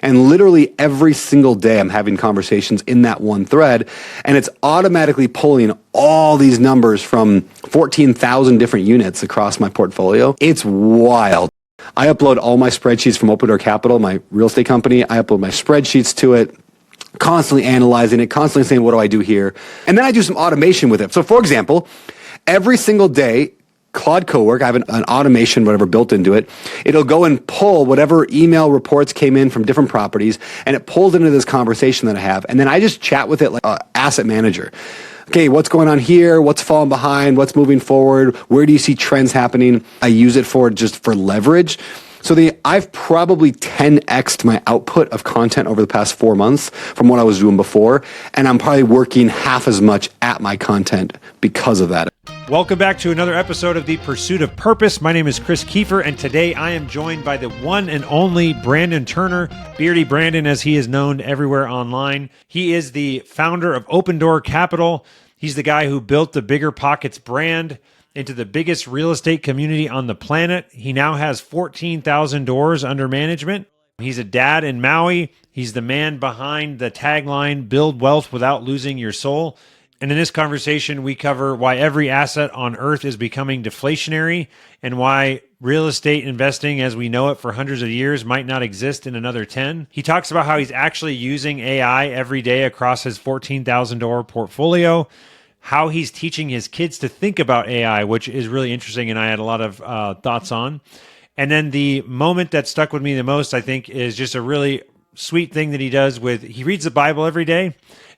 And literally every single day I'm having conversations in that one thread, and it's automatically pulling all these numbers from 14,000 different units across my portfolio. It's wild. I upload all my spreadsheets from Open Door Capital, my real estate company. I upload my spreadsheets to it, constantly analyzing it, constantly saying, what do I do here? And then I do some automation with it. So for example, every single day, Claude Cowork, I have an automation, whatever, built into it. It'll go and pull whatever email reports came in from different properties, and it pulls into this conversation that I have. And then I just chat with it like an asset manager. Okay, what's going on here? What's falling behind? What's moving forward? Where do you see trends happening? I use it for just for leverage. So I've probably 10x'd my output of content over the past 4 months from what I was doing before. And I'm probably working half as much at my content because of that. Welcome back to another episode of The Pursuit of Purpose. My name is Chris Kiefer, and today I am joined by the one and only Brandon Turner, Beardy Brandon as he is known everywhere online. He is the founder of Open Door Capital. He's the guy who built the Bigger Pockets brand into the biggest real estate community on the planet. He now has 14,000 doors under management. He's a dad in Maui. He's the man behind the tagline, "Build wealth without losing your soul." And in this conversation, we cover why every asset on earth is becoming deflationary and why real estate investing as we know it for hundreds of years might not exist in another 10. He talks about how he's actually using AI every day across his 14,000 door portfolio, how he's teaching his kids to think about AI, which is really interesting and I had a lot of thoughts on. And then the moment that stuck with me the most, I think, is just a really sweet thing that he does he reads the Bible every day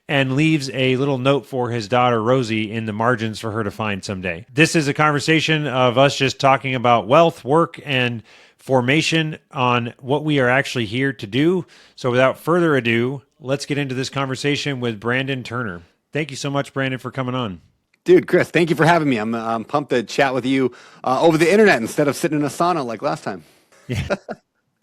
and leaves a little note for his daughter, Rosie, in the margins for her to find someday. This is a conversation of us just talking about wealth, work, and formation on what we are actually here to do. So without further ado, let's get into this conversation with Brandon Turner. Thank you so much, Brandon, for coming on. Dude, Chris, thank you for having me. I'm pumped to chat with you over the internet instead of sitting in a sauna like last time. Yeah.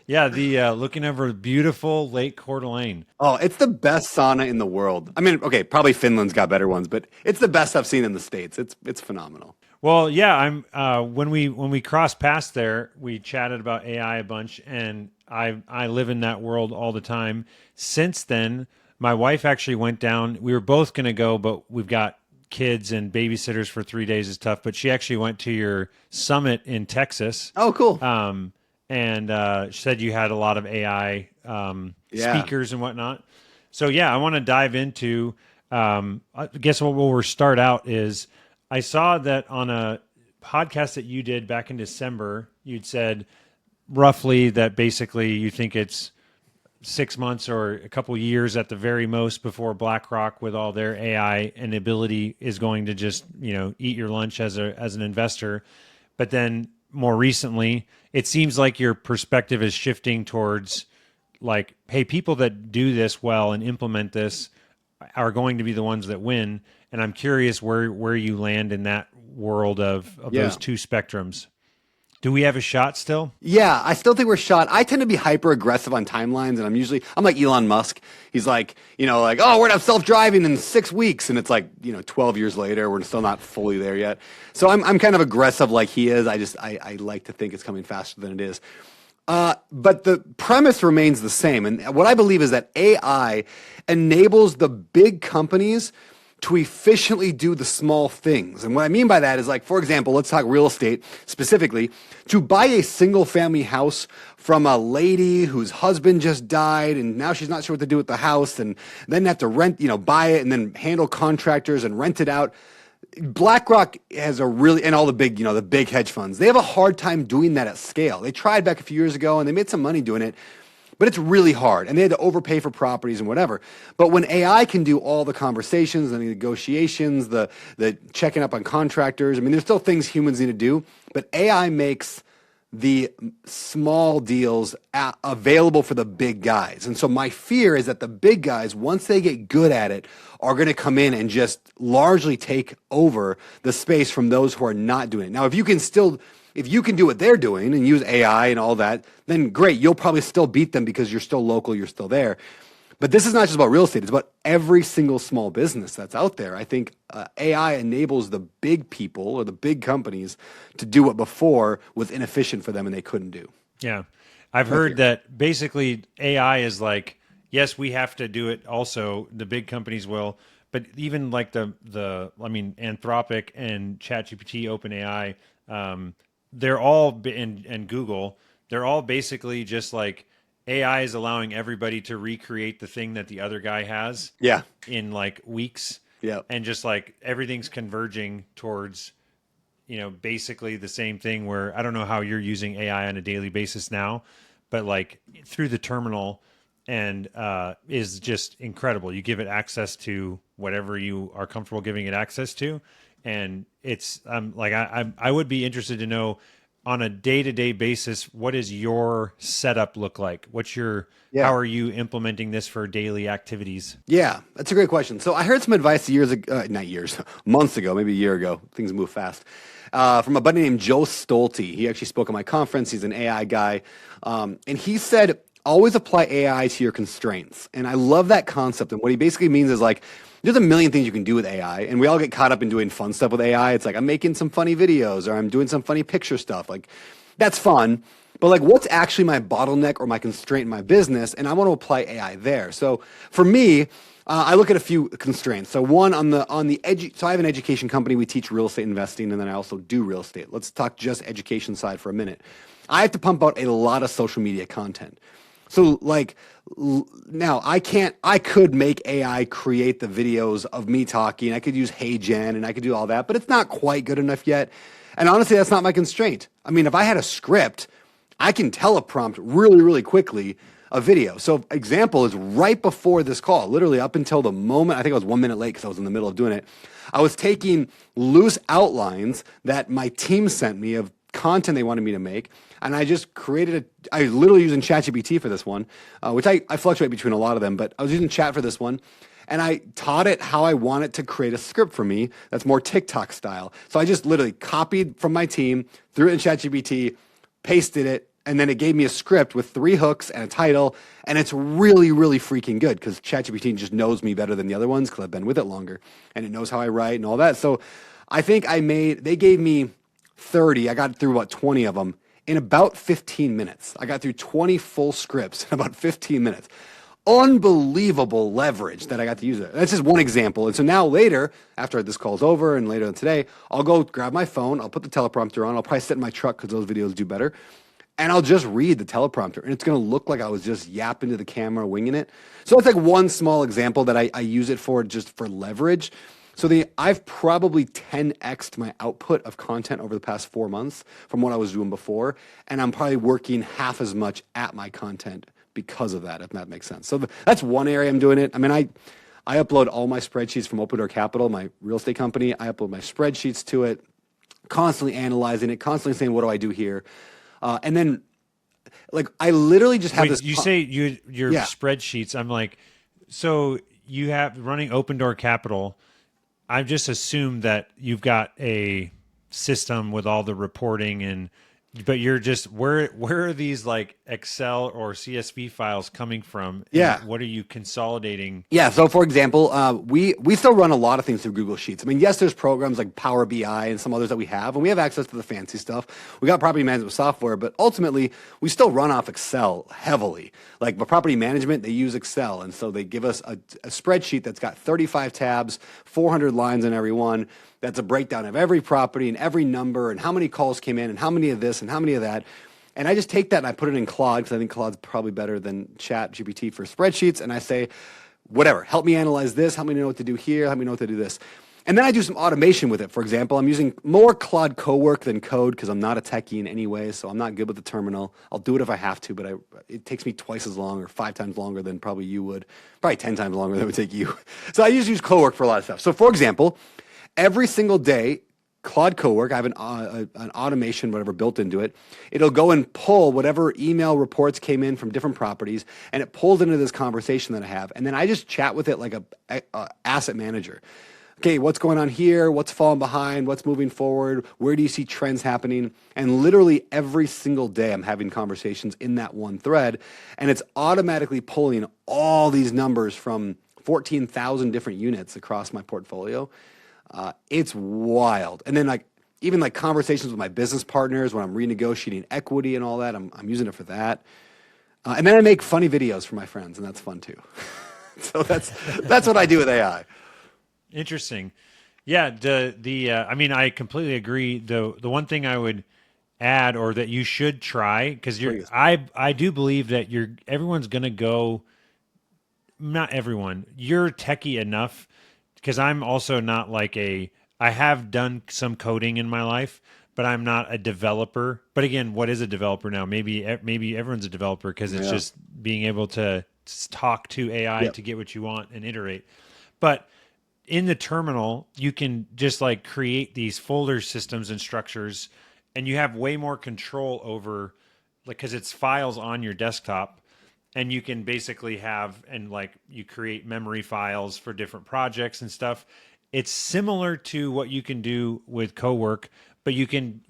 Yeah, the looking over beautiful Lake Coeur d'Alene. Oh, it's the best sauna in the world. I mean, okay, probably Finland's got better ones, but it's the best I've seen in the States. It's phenomenal. Well, yeah, when we crossed paths there, we chatted about AI a bunch, and I live in that world all the time. Since then, my wife actually went down. We were both going to go, but we've got kids and babysitters for 3 days is tough. But she actually went to your summit in Texas. Oh, cool. And she said you had a lot of AI speakers and whatnot. So yeah, I want to dive into, I guess what we'll start out is, I saw that on a podcast that you did back in December, you'd said roughly that basically you think it's 6 months or a couple years at the very most before BlackRock with all their AI and ability is going to just, eat your lunch as an investor. But then more recently, it seems like your perspective is shifting towards like, hey, people that do this well and implement this are going to be the ones that win. And I'm curious where you land in that world of those two spectrums. Do we have a shot still? Yeah, I still think we're shot. I tend to be hyper aggressive on timelines, and I'm like Elon Musk. He's like, oh, we're gonna have self-driving in 6 weeks, and it's like, 12 years later, we're still not fully there yet. So I'm kind of aggressive like he is. I like to think it's coming faster than it is. But the premise remains the same. And what I believe is that AI enables the big companies to efficiently do the small things. And what I mean by that is, like, for example, let's talk real estate specifically. To buy a single family house from a lady whose husband just died and now she's not sure what to do with the house, and then have to buy it and then handle contractors and rent it out. BlackRock has and all the big, the big hedge funds, they have a hard time doing that at scale. They tried back a few years ago and they made some money doing it, but it's really hard, and they had to overpay for properties and whatever. But when AI can do all the conversations and the negotiations, the checking up on contractors, I mean, there's still things humans need to do, but AI makes the small deals available for the big guys. And so my fear is that the big guys, once they get good at it, are going to come in and just largely take over the space from those who are not doing it. Now, if you can do what they're doing and use AI and all that, then great. You'll probably still beat them because you're still local, you're still there. But this is not just about real estate. It's about every single small business that's out there. I think AI enables the big people or the big companies to do what before was inefficient for them and they couldn't do. Yeah. I've Thank heard you. that basically AI is like, yes, we have to do it also, the big companies will, but even like I mean, Anthropic and ChatGPT, OpenAI, they're all, and Google, they're all basically just like AI is allowing everybody to recreate the thing that the other guy has Yeah. in like weeks. Yeah. And just like everything's converging towards, basically the same thing where I don't know how you're using AI on a daily basis now, but like through the terminal and is just incredible. You give it access to whatever you are comfortable giving it access to. And it's like I would be interested to know on a day-to-day basis, what does your setup look like? How Yeah. are you implementing this for daily activities? Yeah, that's a great question. So I heard some advice years ago, not years, months ago, maybe a year ago. Things move fast. From a buddy named Joe Stolte. He actually spoke at my conference. He's an AI guy. And he said, always apply AI to your constraints. And I love that concept. And what he basically means is like, there's a million things you can do with AI. And we all get caught up in doing fun stuff with AI. It's like, I'm making some funny videos or I'm doing some funny picture stuff. Like, that's fun. But like, what's actually my bottleneck or my constraint in my business? And I want to apply AI there. So for me, I look at a few constraints. So one so I have an education company. We teach real estate investing, and then I also do real estate. Let's talk just education side for a minute. I have to pump out a lot of social media content. So like now I could make AI create the videos of me talking. I could use HeyGen and I could do all that, but it's not quite good enough yet. And honestly, that's not my constraint. I mean, if I had a script, I can teleprompt really, really quickly a video. So example is right before this call, literally up until the moment, I think I was 1 minute late because I was in the middle of doing it. I was taking loose outlines that my team sent me of content they wanted me to make. And I just I was literally using ChatGPT for this one, which I fluctuate between a lot of them, but I was using Chat for this one. And I taught it how I want it to create a script for me that's more TikTok style. So I just literally copied from my team, threw it in ChatGPT, pasted it, and then it gave me a script with 3 hooks and a title. And it's really, really freaking good because ChatGPT just knows me better than the other ones because I've been with it longer. And it knows how I write and all that. So I think they gave me 30. I got through about 20 of them in about 15 minutes. I got through 20 full scripts in about 15 minutes. Unbelievable leverage that I got to use it. That's just one example. And so now later, after this call's over and later today, I'll go grab my phone. I'll put the teleprompter on. I'll probably sit in my truck because those videos do better. And I'll just read the teleprompter. And it's going to look like I was just yapping to the camera, winging it. So it's like one small example that I use it for just for leverage. So I've probably 10x'd my output of content over the past 4 months from what I was doing before. And I'm probably working half as much at my content because of that, if that makes sense. So that's one area I'm doing it. I mean, I upload all my spreadsheets from Open Door Capital, my real estate company. I upload my spreadsheets to it, constantly analyzing it, constantly saying, what do I do here? And then, like, I literally just have this. You say your Yeah. spreadsheets. I'm like, so you have running Open Door Capital. I've just assumed that you've got a system with all the reporting but you're just where are these like Excel or CSV files coming from? And Yeah. what are you consolidating? Yeah. So, for example, we still run a lot of things through Google Sheets. I mean, yes, there's programs like Power BI and some others that we have, and we have access to the fancy stuff. We got property management software, but ultimately, we still run off Excel heavily. Like, but property management, they use Excel, and so they give us a spreadsheet that's got 35 tabs, 400 lines in every one. That's a breakdown of every property and every number and how many calls came in and how many of this and how many of that. And I just take that and I put it in Claude because I think Claude's probably better than ChatGPT for spreadsheets. And I say, whatever, help me analyze this, help me know what to do here, help me know what to do this. And then I do some automation with it. For example, I'm using more Claude co-work than code because I'm not a techie in any way, so I'm not good with the terminal. I'll do it if I have to, but it takes me twice as long or 5 times longer than probably you would. Probably 10 times longer than it would take you. So I just use co-work for a lot of stuff. So for example, every single day, Claude Cowork, I have an automation, whatever, built into it. It'll go and pull whatever email reports came in from different properties, and it pulls into this conversation that I have. And then I just chat with it like a asset manager. Okay, what's going on here? What's falling behind? What's moving forward? Where do you see trends happening? And literally every single day I'm having conversations in that one thread, and it's automatically pulling all these numbers from 14,000 different units across my portfolio. It's wild. And then like even like conversations with my business partners when I'm renegotiating equity and all that. I'm using it for that. And then I make funny videos for my friends, and that's fun too. So that's what I do with AI. Interesting. Yeah. I mean, I completely agree. The one thing I would add, or that you should try, because Please. I do believe that everyone's going to go, not everyone, you're techie enough, because I'm also not like I have done some coding in my life, but I'm not a developer. But again, what is a developer now? Maybe everyone's a developer, because it's just being able to talk to AI to get what you want and iterate. But in the terminal, you can just like create these folder systems and structures, and you have way more control over, like, because it's files on your desktop, and you can basically have, and like you create memory files for different projects and stuff. It's similar to what you can do with CoWork, but you can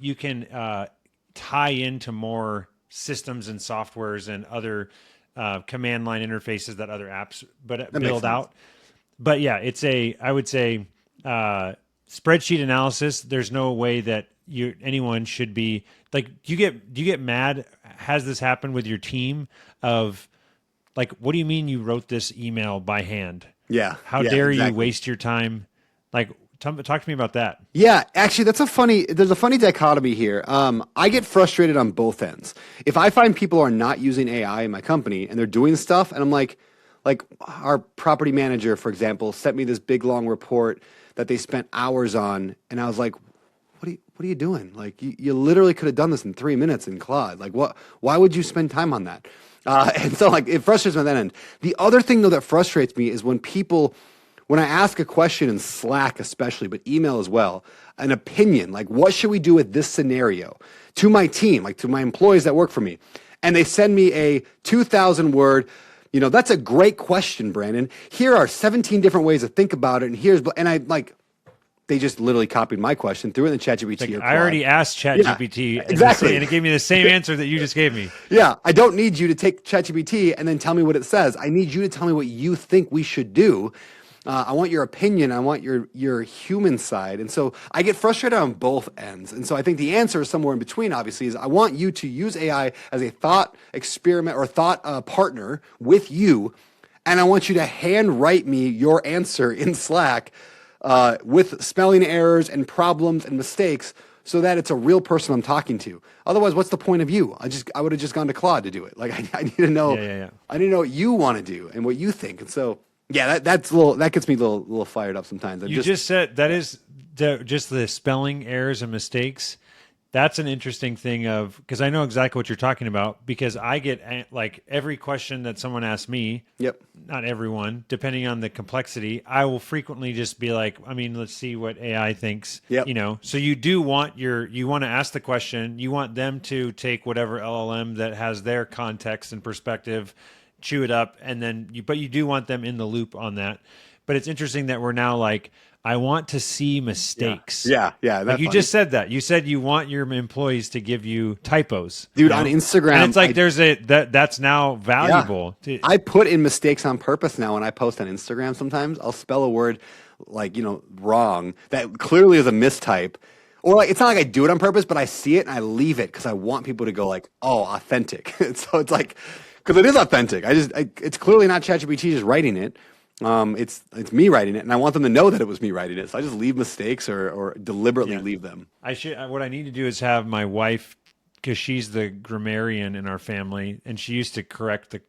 tie into more systems and softwares and other command line interfaces that other apps build out. But yeah, I would say spreadsheet analysis. There's no way that anyone should be like. Do you get mad? Has this happened with your team? Of like, what do you mean you wrote this email by hand? Yeah. How dare you waste your time? Like, talk to me about that. Yeah, actually, there's a funny dichotomy here. I get frustrated on both ends. If I find people are not using AI in my company and they're doing stuff, and I'm like our property manager, for example, sent me this big long report that they spent hours on, and I was like, what are you doing? Like, you literally could have done this in 3 minutes in Claude. Like, why would you spend time on that? And so like, it frustrates me on that end. The other thing though that frustrates me is when I ask a question in Slack especially, but email as well, an opinion, like what should we do with this scenario, to my team, like to my employees that work for me, and they send me a 2,000 word, that's a great question, Brandon. Here are 17 different ways to think about it, and I like, they just literally copied my question, threw it in the ChatGPT. Like, I already asked ChatGPT, exactly, and it gave me the same answer that you just gave me. Yeah, I don't need you to take ChatGPT and then tell me what it says. I need you to tell me what you think we should do. I want your opinion. I want your human side. And so I get frustrated on both ends. And so I think the answer is somewhere in between, obviously, is I want you to use AI as a thought experiment or thought partner with you. And I want you to handwrite me your answer in Slack with spelling errors and problems and mistakes so that it's a real person I'm talking to. Otherwise, what's the point of you? I would have just gone to Claude to do it. Like, I need to know, I need to know what you want to do and what you think. And so, yeah, that gets me a little fired up sometimes. You just said that is just the spelling errors and mistakes. That's an interesting thing because I know exactly what you're talking about, because I get like every question that someone asks me. Yep. Not everyone, depending on the complexity, I will frequently just be like, I mean, let's see what AI thinks. Yep. So you want to ask the question, you want them to take whatever LLM that has their context and perspective, chew it up, and then but you do want them in the loop on that. But it's interesting that we're now like, I want to see mistakes. Yeah. Like you just said that. You said you want your employees to give you typos. Dude, on Instagram. And it's like that's now valuable. Yeah. I put in mistakes on purpose now when I post on Instagram sometimes. I'll spell a word like, wrong that clearly is a mistype. Or like, it's not like I do it on purpose, but I see it and I leave it because I want people to go like, oh, authentic. So it's like, because it is authentic. It's clearly not ChatGPT just writing it. It's me writing it, and I want them to know that it was me writing it. So I just leave mistakes or deliberately leave them. What I need to do is have my wife, because she's the grammarian in our family, and she used to correct the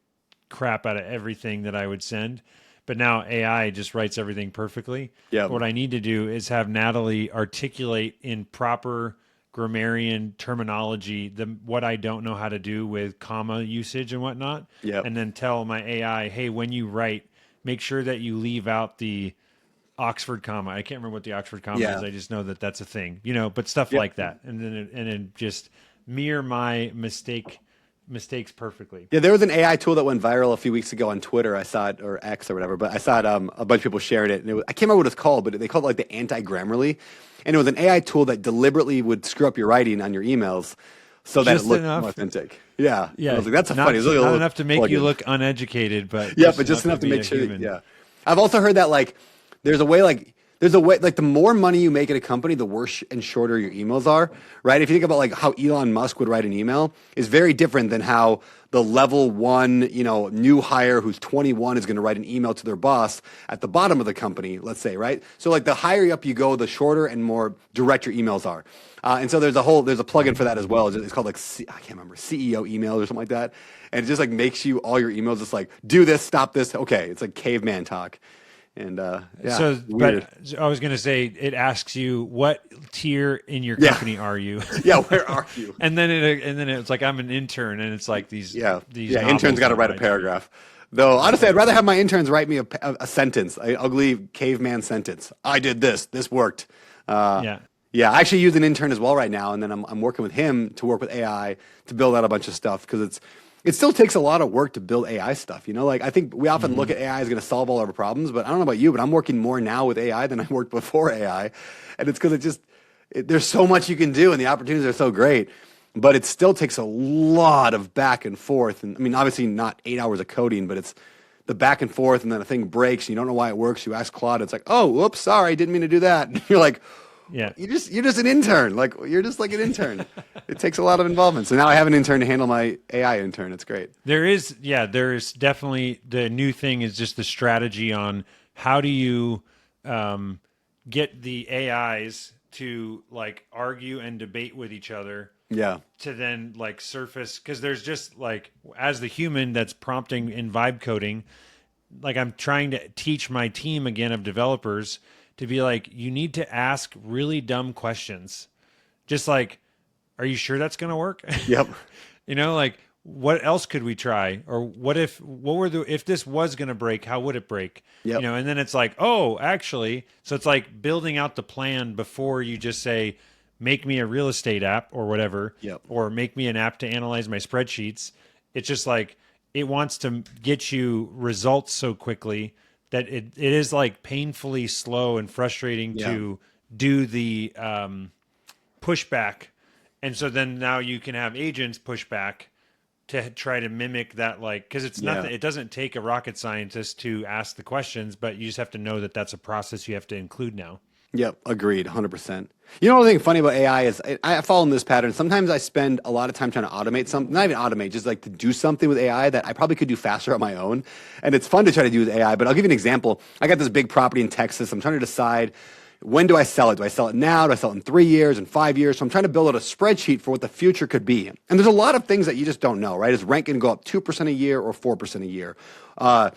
crap out of everything that I would send. But now AI just writes everything perfectly. Yeah. What I need to do is have Natalie articulate in proper grammarian terminology what I don't know how to do with comma usage and whatnot. Yep. And then tell my AI, hey, when you write, make sure that you leave out the Oxford comma. I can't remember what the Oxford comma is. I just know that that's a thing, but stuff like that. And then just mirror my mistakes perfectly. Yeah, there was an AI tool that went viral a few weeks ago on Twitter. I saw it, or X or whatever, but I saw it, a bunch of people shared it. And I can't remember what it's called, but they called it like the anti-Grammarly. And it was an AI tool that deliberately would screw up your writing on your emails so that it looked more authentic. Yeah. I was like, that's funny. It's not enough to make you look uneducated, but but just enough to make sure. Yeah. I've also heard that like there's a way like there's a way, like the more money you make at a company, the worse and shorter your emails are, right? If you think about like how Elon Musk would write an email is very different than how the level one, new hire who's 21 is going to write an email to their boss at the bottom of the company, let's say, right? So like the higher up you go, the shorter and more direct your emails are. And so there's a plugin for that as well. It's called like, I can't remember, CEO email or something like that. And it just like makes you, all your emails just like, do this, stop this. Okay. It's like caveman talk. And weird. But I was going to say, it asks you what tier in your company are you? Yeah, where are you? and then it's like I'm an intern, and it's like these interns got to write a paragraph. Though honestly, I'd rather have my interns write me a sentence, an ugly caveman sentence. I did this. This worked. Yeah, I actually use an intern as well right now, and then I'm working with him to work with AI to build out a bunch of stuff because it still takes a lot of work to build AI stuff. Like I think we often look at AI as going to solve all our problems, but I don't know about you, but I'm working more now with AI than I worked before AI. And it's because there's so much you can do and the opportunities are so great, but it still takes a lot of back and forth. And I mean, obviously not 8 hours of coding, but it's the back and forth and then a thing breaks and you don't know why it works. You ask Claude, it's like, oh, whoops, sorry, didn't mean to do that. And you're like, yeah, you're just an intern. Like you're just like an intern. It takes a lot of involvement. So now I have an intern to handle my AI intern. It's great. There is definitely the new thing is just the strategy on how do you get the AIs to like argue and debate with each other. Yeah. To then like surface, because there's just like as the human that's prompting in vibe coding, like I'm trying to teach my team again of developers to be like, you need to ask really dumb questions. Just like, are you sure that's going to work? Yep. Like what else could we try? Or if this was going to break, how would it break? Yep. And then it's like, oh, actually, so it's like building out the plan before you just say, make me a real estate app or whatever, Yep. or make me an app to analyze my spreadsheets. It's just like, it wants to get you results so quickly that it is like painfully slow and frustrating to do the pushback. And so then now you can have agents push back to try to mimic that, like, because it's nothing. It doesn't take a rocket scientist to ask the questions, but you just have to know that that's a process you have to include now. Yep, agreed, 100%. You know, one thing funny about AI is I fall in this pattern. Sometimes I spend a lot of time trying to automate something, not even automate, just like to do something with AI that I probably could do faster on my own. And it's fun to try to do with AI, but I'll give you an example. I got this big property in Texas. I'm trying to decide, when do I sell it? Do I sell it now? Do I sell it in 3 years and 5 years? So I'm trying to build out a spreadsheet for what the future could be. And there's a lot of things that you just don't know, right? Is rent going to go up 2% a year or 4% a year? Are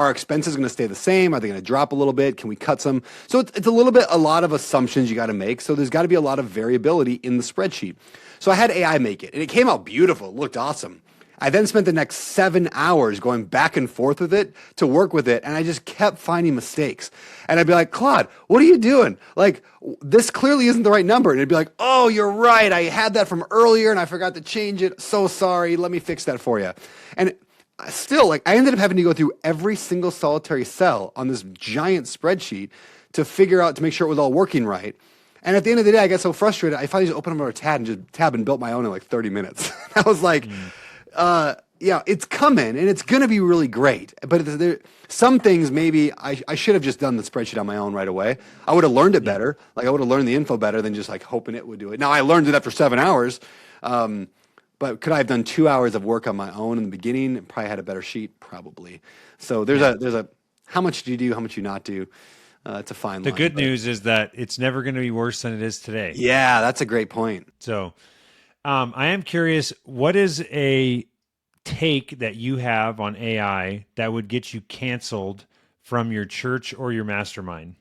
expenses going to stay the same? Are they going to drop a little bit? Can we cut some? So it's a lot of assumptions you got to make. So there's got to be a lot of variability in the spreadsheet. So I had AI make it, and it came out beautiful. It looked awesome. I then spent the next 7 hours going back and forth with it to work with it, and I just kept finding mistakes. And I'd be like, Claude, what are you doing? Like, this clearly isn't the right number. And it'd be like, oh, you're right. I had that from earlier, and I forgot to change it. So sorry. Let me fix that for you. And still, like, I ended up having to go through every single solitary cell on this giant spreadsheet to make sure it was all working right. And at the end of the day, I got so frustrated, I finally just opened up another tab and built my own in like 30 minutes. I was like, it's coming and it's going to be really great. But some things maybe I should have just done the spreadsheet on my own right away. I would have learned it better. Like I would have learned the info better than just like hoping it would do it. Now I learned it after 7 hours. But could I have done 2 hours of work on my own in the beginning and probably had a better sheet? Probably. So there's a how much do you do, how much you not do. It's a fine line. The good news is that it's never going to be worse than it is today. Yeah, that's a great point. So I am curious, what is a take that you have on AI that would get you canceled from your church or your mastermind?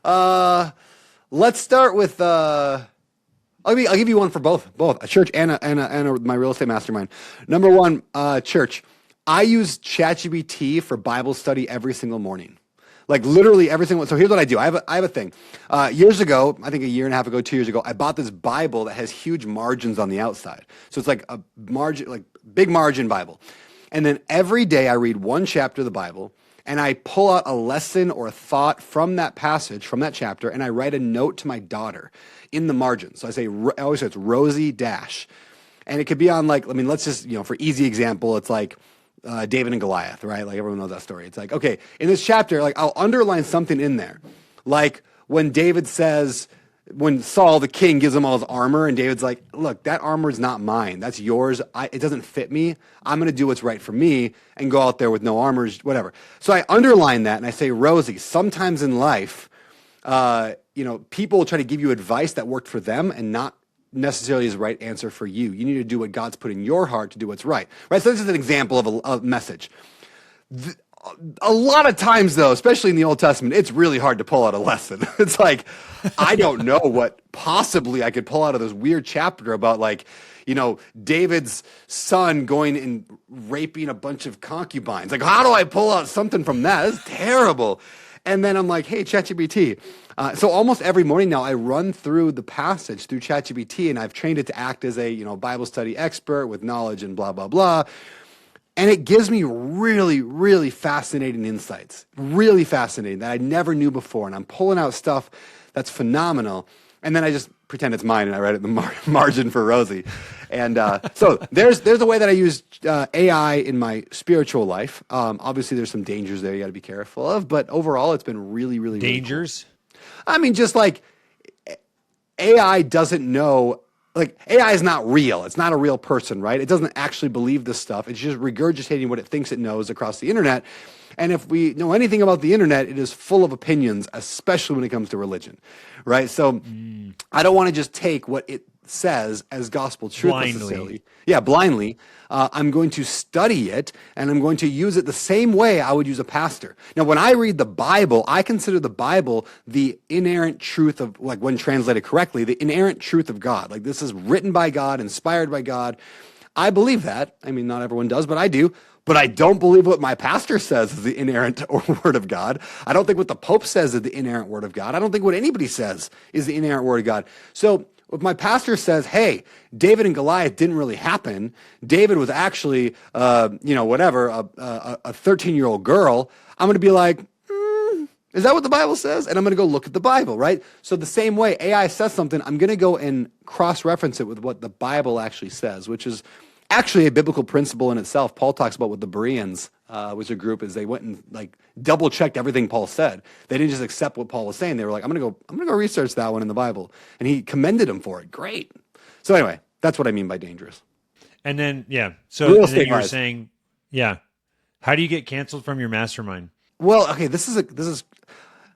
Let's start with I'll give you one for both a church and my real estate mastermind. Number one, church. I use ChatGPT for Bible study every single morning. Like literally every single. So here's what I do. I have a thing. Years ago, I think a year and a half ago, 2 years ago, I bought this Bible that has huge margins on the outside. So it's like a margin, like big margin Bible. And then every day I read one chapter of the Bible and I pull out a lesson or a thought from that passage, from that chapter, and I write a note to my daughter in the margin. So I always say it's Rosie Dash. And it could be on like, let's just, for easy example, it's like David and Goliath, right? Like everyone knows that story. It's like, okay, in this chapter, like I'll underline something in there. Like when David says, when Saul, the king, gives him all his armor, and David's like, look, that armor is not mine. That's yours. It doesn't fit me. I'm going to do what's right for me and go out there with no armor, whatever. So I underline that and I say, Rosie, sometimes in life, people try to give you advice that worked for them and not necessarily is the right answer for you. You need to do what God's put in your heart to do what's right. Right? So this is an example of a message. A lot of times, though, especially in the Old Testament, it's really hard to pull out a lesson. It's like, I don't know what possibly I could pull out of this weird chapter about, like, David's son going and raping a bunch of concubines. Like, how do I pull out something from that? That's terrible. And then I'm like, hey, ChatGPT. So almost every morning now, I run through the passage through ChatGPT, and I've trained it to act as a Bible study expert with knowledge and blah, blah, blah. And it gives me really, really fascinating insights, really fascinating that I never knew before. And I'm pulling out stuff that's phenomenal. And then I just pretend it's mine and I write it in the margin for Rosie. And so there's a way that I use AI in my spiritual life. Obviously, there's some dangers there you got to be careful of. But overall, it's been really, really, dangers. Really cool. I mean, just like AI doesn't know. Like, AI is not real. It's not a real person, right? It doesn't actually believe this stuff. It's just regurgitating what it thinks it knows across the internet. And if we know anything about the internet, it is full of opinions, especially when it comes to religion, right? So I don't want to just take what it says as gospel truth necessarily. Yeah, blindly. I'm going to study it, and I'm going to use it the same way I would use a pastor. Now, when I read the Bible, I consider the Bible the inerrant truth of, like, when translated correctly, the inerrant truth of God. Like, this is written by God, inspired by God. I believe that. I mean, not everyone does, but I do. But I don't believe what my pastor says is the inerrant word of God. I don't think what the Pope says is the inerrant word of God. I don't think what anybody says is the inerrant word of God. So if my pastor says, hey, David and Goliath didn't really happen, David was actually, a 13-year-old girl, I'm going to be like, is that what the Bible says? And I'm going to go look at the Bible, right? So the same way AI says something, I'm going to go and cross-reference it with what the Bible actually says, which is actually a biblical principle in itself. Paul talks about with the Bereans, which a group is, they went and like double-checked everything Paul said. They didn't just accept what Paul was saying. They were like, I'm gonna go research that one in the Bible. And he commended him for it. Great. So anyway, that's what I mean by dangerous. And then, yeah. So and then you were saying, yeah. How do you get canceled from your mastermind? Well, okay, this is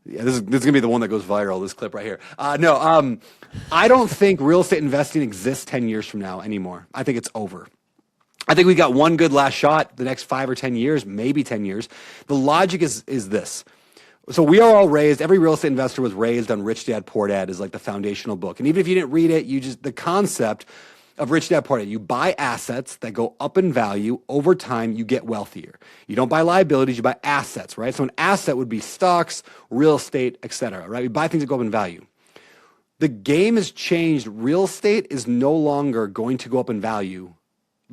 gonna be the one that goes viral, this clip right here. I don't think real estate investing exists 10 years from now anymore. I think it's over. I think we got one good last shot the next 5 or 10 years, maybe 10 years. The logic is this. So we are all raised, every real estate investor was raised on Rich Dad, Poor Dad is like the foundational book. And even if you didn't read it, the concept of Rich Dad, Poor Dad, you buy assets that go up in value over time, you get wealthier. You don't buy liabilities, you buy assets, right? So an asset would be stocks, real estate, etc., right? You buy things that go up in value. The game has changed. Real estate is no longer going to go up in value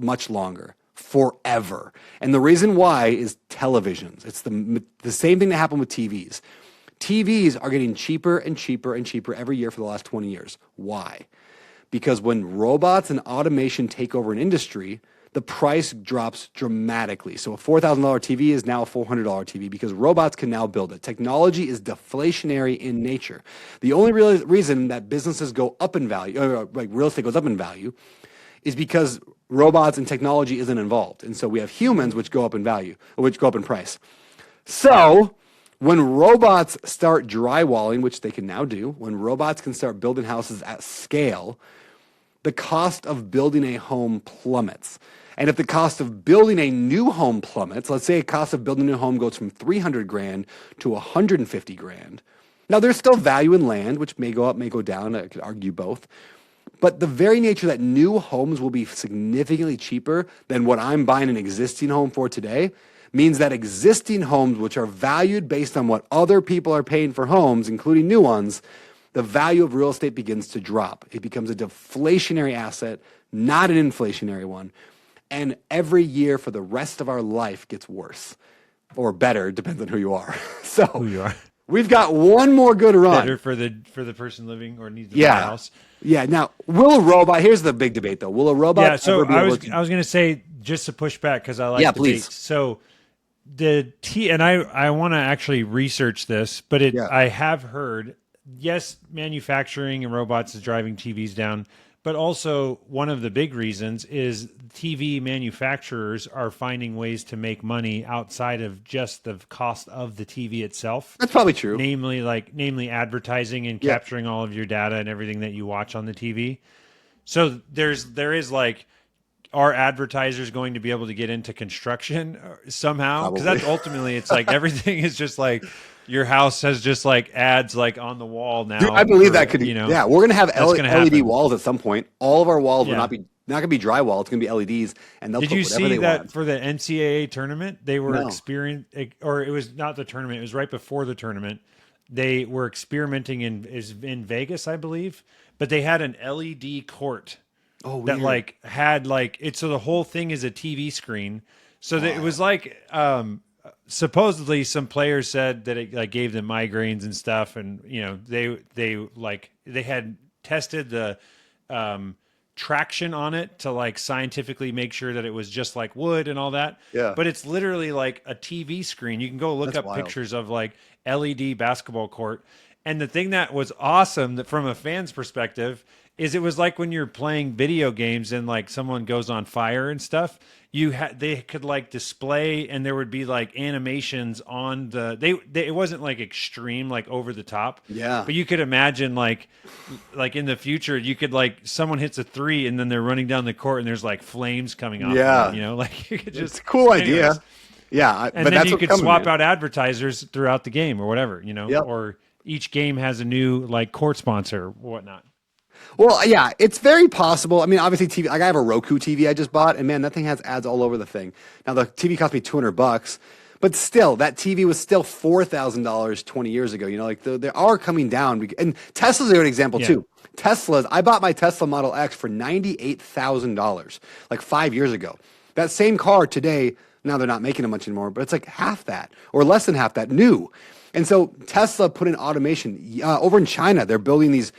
much longer, forever. And the reason why is televisions. It's the same thing that happened with TVs. TVs are getting cheaper and cheaper and cheaper every year for the last 20 years. Why? Because when robots and automation take over an industry, the price drops dramatically. So a $4,000 TV is now a $400 TV because robots can now build it. Technology is deflationary in nature. The only real reason that businesses go up in value, or like real estate goes up in value, is because robots and technology isn't involved. And so we have humans which go up in value, or which go up in price. So when robots start drywalling, which they can now do, when robots can start building houses at scale, the cost of building a home plummets. And if the cost of building a new home plummets, let's say the cost of building a new home goes from 300 grand to 150 grand. Now there's still value in land, which may go up, may go down. I could argue both. But the very nature that new homes will be significantly cheaper than what I'm buying an existing home for today means that existing homes, which are valued based on what other people are paying for homes, including new ones, the value of real estate begins to drop. It becomes a deflationary asset, not an inflationary one. And every year for the rest of our life gets worse or better, depends on who you are. So Who you are. We've got one more good run. Better for the person living or needs to buy a house. Yeah. Now, will a robot? Here's the big debate, though. Will a robot? Yeah. So ever be I was going to say, just to push back because I like debates. please. So and I want to actually research this, but Yeah. I have heard, yes, manufacturing and robots is driving TVs down, but also one of the big reasons is TV manufacturers are finding ways to make money outside of just the cost of the TV itself. That's probably true. Namely advertising and Yeah. capturing all of your data and everything that you watch on the TV. So there is like, are advertisers going to be able to get into construction somehow? Because Probably. that's ultimately, it's like everything is just like your house has just like ads like on the wall now. Dude, I believe for, that could, you know, yeah, we're gonna have that's gonna LED happen. walls at some point. All of our walls will Yeah. not gonna be drywall. It's gonna be LEDs, and they'll Did put you whatever see they that want. for the NCAA tournament? They were No. or it was not the tournament. It was right before the tournament. They were experimenting in Vegas, I believe, but they had an LED court Oh, that weird. like had like it. So the whole thing is a TV screen. So that it was like, supposedly some players said that it like gave them migraines and stuff. And, you know, they had tested the, traction on it to like scientifically make sure that it was just like wood and all that. Yeah. But it's literally like a TV screen. You can go look That's up wild. pictures of like LED basketball court. And the thing that was awesome that from a fan's perspective is it was like when you're playing video games and like someone goes on fire and stuff, they could like display and there would be like animations on it wasn't like extreme, like over the top. Yeah. But you could imagine like in the future, you could like someone hits a three and then they're running down the court and there's like flames coming off. Yeah. Them, you know, like you could just, It's a cool anyways. idea. Yeah, And but then that's you what's could coming, swap man. out advertisers throughout the game or whatever, you know, Yep. or each game has a new like court sponsor or whatnot. Well, yeah, it's very possible. I mean, obviously, TV. Like I have a Roku TV I just bought, and man, that thing has ads all over the thing. Now the TV cost me $200, but still, that TV was still $4,000 20 years ago. You know, like they are coming down. And Tesla's a good example Yeah. too. Tesla's. I bought my Tesla Model X for $98,000 like 5 years ago. That same car today. Now they're not making it much anymore, but it's like half that or less than half that new. And so Tesla put in automation over in China. They're building these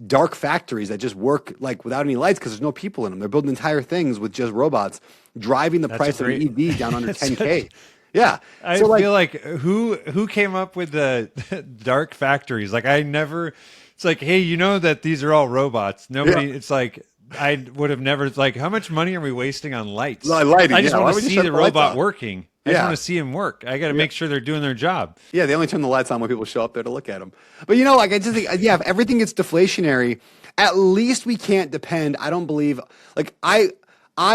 dark factories that just work like without any lights because there's no people in them. They're building entire things with just robots, driving the price of an EV down under 10K. Yeah. I So feel like who came up with the dark factories? Like I never. It's like, hey, you know that these are all robots. Nobody. Yeah. It's like I would have never. It's like, how much money are we wasting on lights? Lighting, I just yeah. Why want would to you see shut the the lights robot off? working. I just Yeah. want to see him work. I got to make sure they're doing their job. Yeah, they only turn the lights on when people show up there to look at them. But you know, like I just think, yeah, if everything gets deflationary, at least we can't depend. I don't believe, like I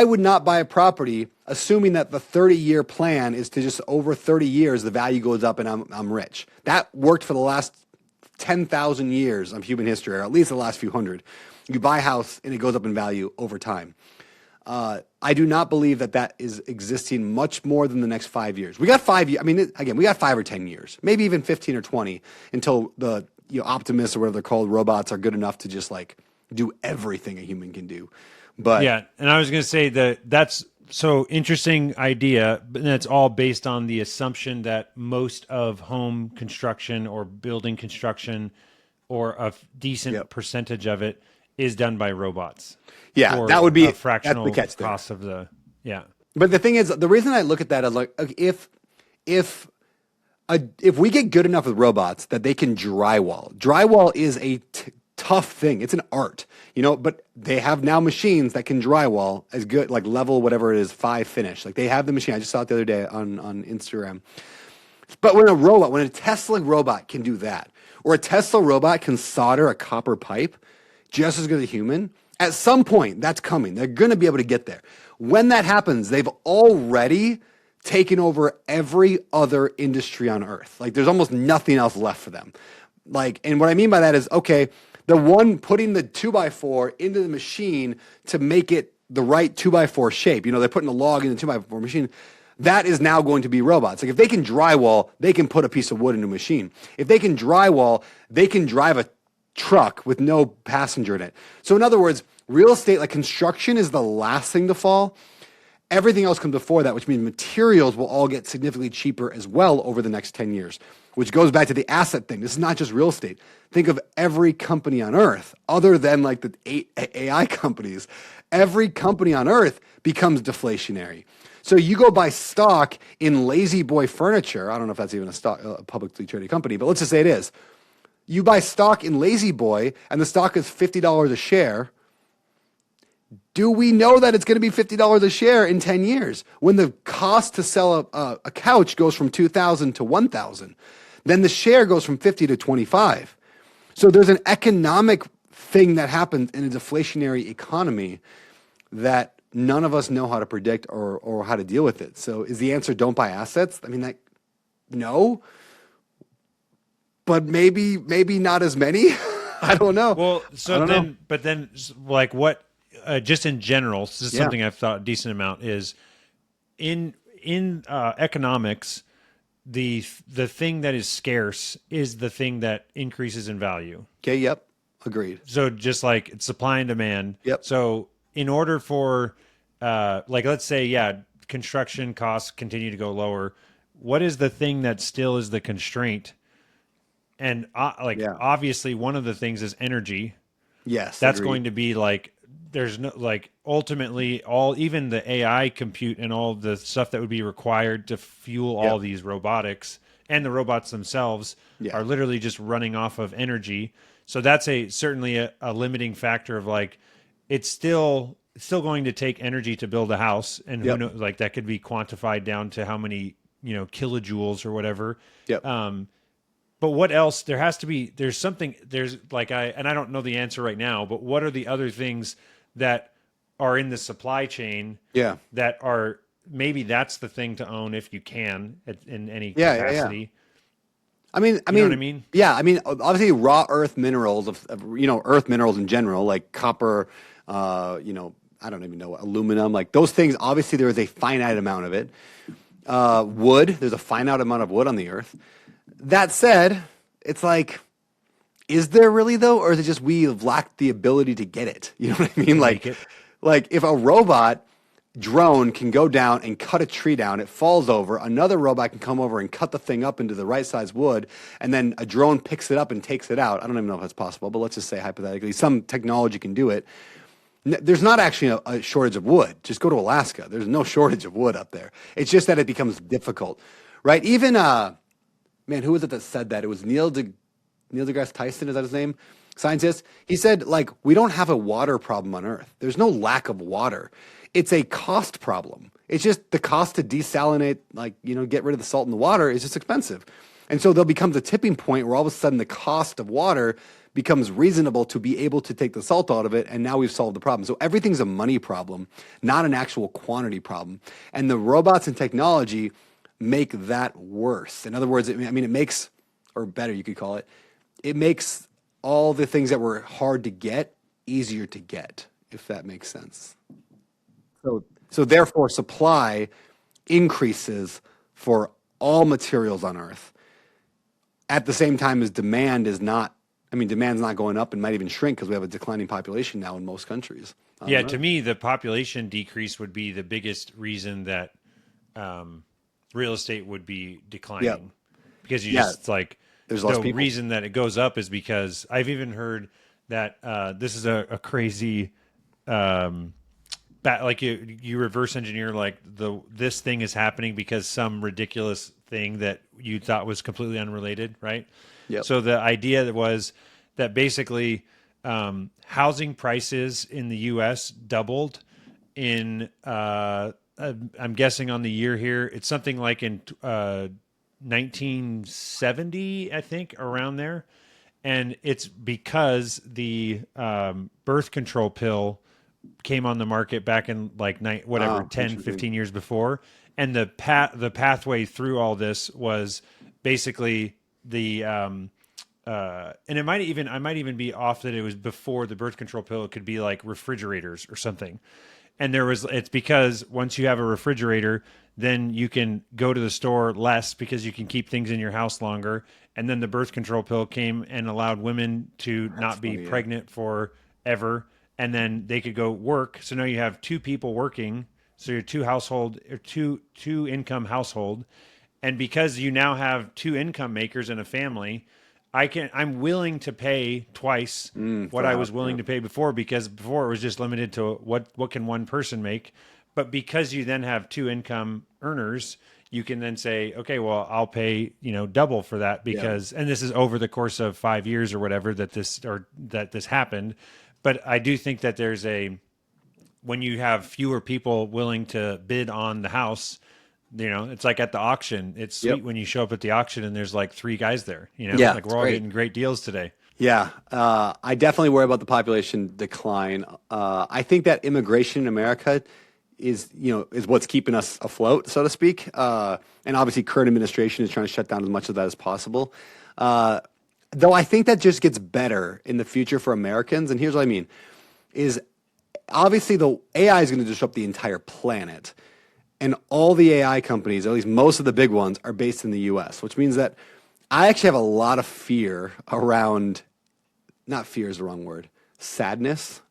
would not buy a property assuming that the 30-year plan is to just over 30 years the value goes up and I'm rich. That worked for the last 10,000 years of human history, or at least the last few hundred. You buy a house and it goes up in value over time. I do not believe that is existing much more than the next 5 years. We got 5 years. I mean, again, we got 5 or 10 years, maybe even 15 or 20 until the optimists or whatever they're called robots are good enough to just like do everything a human can do. But Yeah, and I was going to say that's so interesting idea, but that's all based on the assumption that most of home construction or building construction or a decent Yep. percentage of it is done by robots. yeah, Or that would be a fractional that's the catch there. cost of the But the thing is, the reason I look at that is like, if we get good enough with robots that they can drywall is a tough thing. It's an art, but they have now machines that can drywall as good, like level, whatever it is, 5 finish. Like they have the machine. I just saw it the other day on Instagram. But when a Tesla robot can do that, or a Tesla robot can solder a copper pipe just as good as a human, at some point that's coming. They're going to be able to get there. When that happens, they've already taken over every other industry on earth. Like there's almost nothing else left for them. Like, and what I mean by that is, okay, the one putting the 2x4 into the machine to make it the right 2x4 shape. They're putting a log in the 2x4 machine. That is now going to be robots. Like if they can drywall, they can put a piece of wood in a machine. If they can drywall, they can drive a truck with no passenger in it. So in other words, real estate, like construction, is the last thing to fall. Everything else comes before that, which means materials will all get significantly cheaper as well over the next 10 years, which goes back to the asset thing. This is not just real estate. Think of every company on earth, other than like the AI companies. Every company on earth becomes deflationary. So you go buy stock in Lazy Boy Furniture. I don't know if that's even a publicly traded company, but let's just say it is. You buy stock in Lazy Boy and the stock is $50 a share. Do we know that it's going to be $50 a share in 10 years when the cost to sell a couch goes from $2,000 to $1,000? Then the share goes from 50 to 25. So there's an economic thing that happens in a deflationary economy that none of us know how to predict or how to deal with it. So is the answer don't buy assets? I mean, no, but maybe not as many. I don't know. Well, so then, like what, just in general, this is something I've thought a decent amount is in economics, the thing that is scarce is the thing that increases in value. Okay. Yep. Agreed. So just like it's supply and demand. Yep. So in order for, like, let's say, construction costs continue to go lower. What is the thing that still is the constraint? And obviously one of the things is energy. Yes. That's agreed. going to be like, there's no, like, ultimately even the AI compute and all the stuff that would be required to fuel all these robotics and the robots themselves are literally just running off of energy. So that's certainly a limiting factor of like, it's still going to take energy to build a house, and who knows, like that could be quantified down to how many, kilojoules or whatever. Yep. But what else? There's something, and I don't know the answer right now, but what are the other things that are in the supply chain that are, maybe that's the thing to own if you can in any capacity. Yeah. I mean, you know what I mean? Yeah, I mean, obviously raw earth minerals of earth minerals in general, like copper, I don't even know, aluminum, like those things, obviously there is a finite amount of it. Wood, there's a finite amount of wood on the earth. That said, it's like, is there really though? Or is it just we have lacked the ability to get it? You know what I mean? Like if a robot drone can go down and cut a tree down, it falls over, another robot can come over and cut the thing up into the right size wood, and then a drone picks it up and takes it out. I don't even know if that's possible, but let's just say hypothetically, some technology can do it. There's not actually a shortage of wood. Just go to Alaska. There's no shortage of wood up there. It's just that it becomes difficult, right? Even, who was it that said that? It was Neil deGrasse Tyson, is that his name? Scientist. He said, like, we don't have a water problem on Earth. There's no lack of water. It's a cost problem. It's just the cost to desalinate, get rid of the salt in the water is just expensive. And so there'll become the tipping point where all of a sudden the cost of water becomes reasonable to be able to take the salt out of it, and now we've solved the problem. So everything's a money problem, not an actual quantity problem. And the robots and technology make that worse. In other words, it makes, or better you could call it, it makes all the things that were hard to get easier to get, if that makes sense. So therefore, supply increases for all materials on Earth at the same time as demand's not going up and might even shrink because we have a declining population now in most countries. Yeah, to me, the population decrease would be the biggest reason that real estate would be declining. Because it's like, there's less the people. Reason that it goes up is because I've even heard that this is a crazy... like you reverse engineer like this thing is happening because some ridiculous thing that you thought was completely unrelated, right? Yep. So the idea was that basically housing prices in the U.S. doubled in I'm guessing on the year here, it's something like in 1970, I think, around there, and it's because the birth control pill came on the market back in 10, 15 years before. And the pathway through all this was basically the, and I might even be off that it was before the birth control pill. It could be like refrigerators or something. And it's because once you have a refrigerator, then you can go to the store less because you can keep things in your house longer. And then the birth control pill came and allowed women to not be pregnant forever. And then they could go work. So now you have two people working. So you're two income household, and because you now have two income makers in a family, I'm willing to pay twice what for I a was house. willing Yeah. to pay before, because before it was just limited to what can one person make. But because you then have two income earners, you can then say, okay, well, I'll pay, double for that, Yeah. because, and this is over the course of 5 years or whatever that this happened. But I do think that when you have fewer people willing to bid on the house, it's like at the auction. It's Yep. sweet when you show up at the auction and there's like three guys there, Yeah, like it's we're all great. getting great deals today. Yeah, I definitely worry about the population decline. I think that immigration in America is what's keeping us afloat, so to speak. And obviously, current administration is trying to shut down as much of that as possible. Though I think that just gets better in the future for Americans. And here's what I mean: is obviously the AI is going to disrupt the entire planet, and all the AI companies, at least most of the big ones, are based in the U.S., which means that I actually have a lot of fear around, not fear is the wrong word, sadness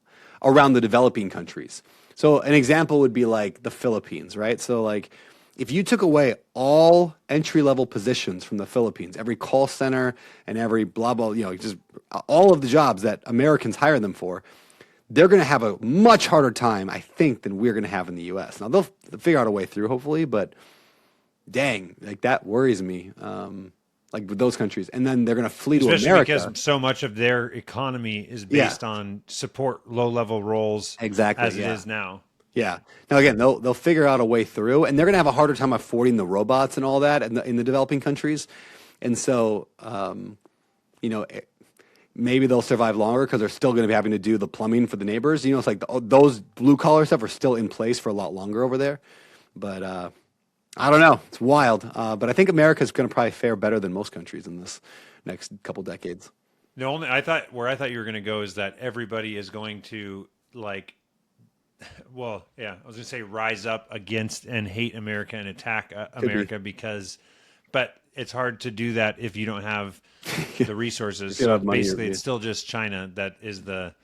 around the developing countries. So an example would be like the Philippines, right? So like if you took away all entry level positions from the Philippines, every call center and every blah blah, just all of the jobs that Americans hire them for, they're going to have a much harder time, I think, than we're going to have in the U.S. Now they'll figure out a way through, hopefully, but dang, like that worries me. Like with those countries, and then they're going to flee to Especially America. because so much of their economy is Yeah, based on support low level roles exactly. as it Yeah, is now. yeah. Now again, they'll figure out a way through, and they're going to have a harder time affording the robots and all that in the developing countries, and so you know. Maybe they'll survive longer because they're still going to be having to do the plumbing for the neighbors. It's like those blue collar stuff are still in place for a lot longer over there. But I don't know. It's wild. But I think America's going to probably fare better than most countries in this next couple decades. The only I thought where I thought you were going to go is that everybody is going to like, well, yeah, I was going to say rise up against and hate America and attack Could be. America but it's hard to do that if you don't have the resources. You don't So have money. basically, it's still just China that is the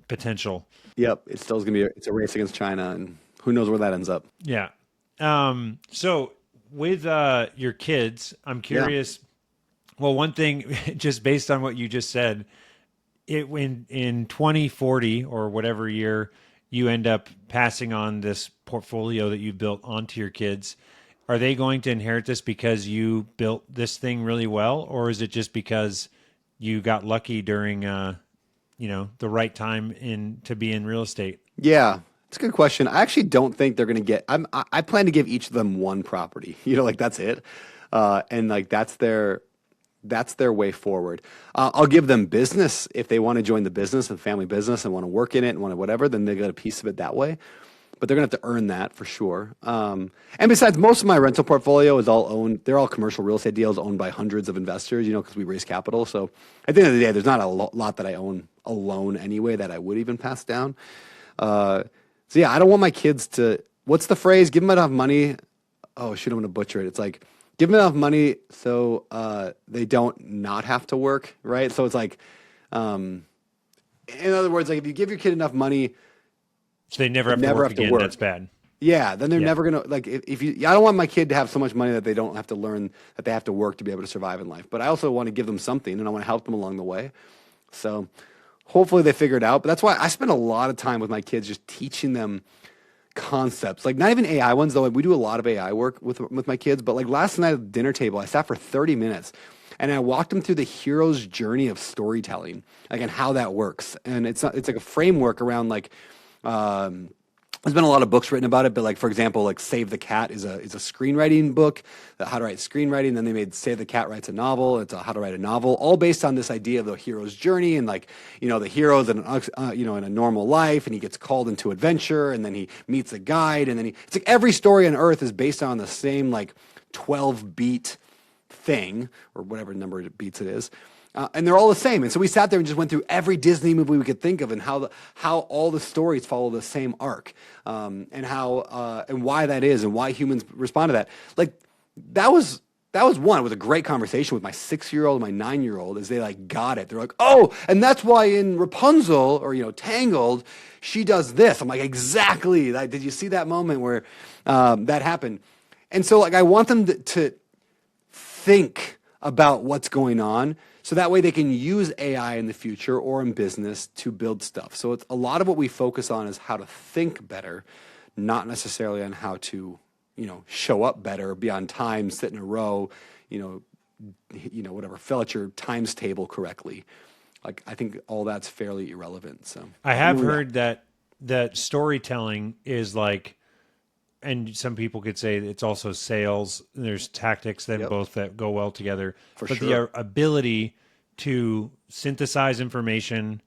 potential. Yep. It's still going to be it's a race against China, and who knows where that ends up. Yeah. So with your kids, I'm Yeah. curious. Well, one thing, just based on what you just said, when in 2040 or whatever year you end up passing on this portfolio that you built onto your kids, are they going to inherit this because you built this thing really well, or is it just because you got lucky during the right time to be in real estate? Yeah. It's a good question. I actually don't think they're going to get. I plan to give each of them one property. Like that's it, and like that's their way forward. I'll give them business if they want to join the business and family business and want to work in it and want to whatever. Then they get a piece of it that way. But they're going to have to earn that for sure. And besides, most of my rental portfolio is all owned. They're all commercial real estate deals owned by hundreds of investors. Because we raise capital. So at the end of the day, there's not a lot that I own alone anyway that I would even pass down. So yeah, I don't want my kids to. What's the phrase? Give them enough money. Oh shoot, I'm going to butcher it. It's like give them enough money so they don't not have to work, right? So it's like, in other words, like if you give your kid enough money, So they never have to work again. That's bad. yeah, then they're Yeah. never gonna like if you. I don't want my kid to have so much money that they don't have to learn that they have to work to be able to survive in life. But I also want to give them something, and I want to help them along the way. So hopefully they figure it out. But that's why I spend a lot of time with my kids just teaching them concepts, like not even AI ones, though. We do a lot of AI work with my kids. But like last night at the dinner table, I sat for 30 minutes and I walked them through the hero's journey of storytelling, like and how that works. And it's like a framework around like. There's been a lot of books written about it, but like for example, like Save the Cat is a screenwriting book, how to write screenwriting. Then they made Save the Cat Writes a Novel. It's how to write a novel, all based on this idea of the hero's journey and like the hero's in in a normal life, and he gets called into adventure, and then he meets a guide, and then it's like every story on Earth is based on the same like 12 beat thing or whatever number of beats it is. And they're all the same. And so we sat there and just went through every Disney movie we could think of and how all the stories follow the same arc, and how and why that is and why humans respond to that. Like that was that was one. It was a great conversation with my 6-year-old, my 9-year-old, as they like got it. They're like, oh, and that's why in Rapunzel or, Tangled, she does this. I'm like, exactly. Like, did you see that moment where that happened? And so like, I want them to think about what's going on so that way they can use AI in the future or in business to build stuff. So it's a lot of what we focus on is how to think better, not necessarily on how to show up better, be on time, sit in a row, whatever, fill out your times table correctly. Like, I think all that's fairly irrelevant. So I have heard that storytelling is like, and some people could say it's also sales. There's tactics that both that go well together. But the ability to synthesize information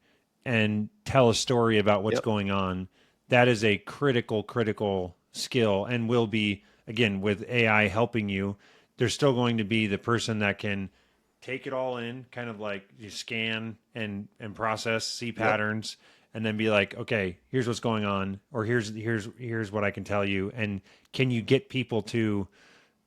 and tell a story about what's going on, that is a critical skill, and will be, again, with AI helping you, there's still going to be the person that can take it all in, kind of like you scan and process, see patterns, and then be like, okay, here's what's going on, or here's what I can tell you. And can you get people to,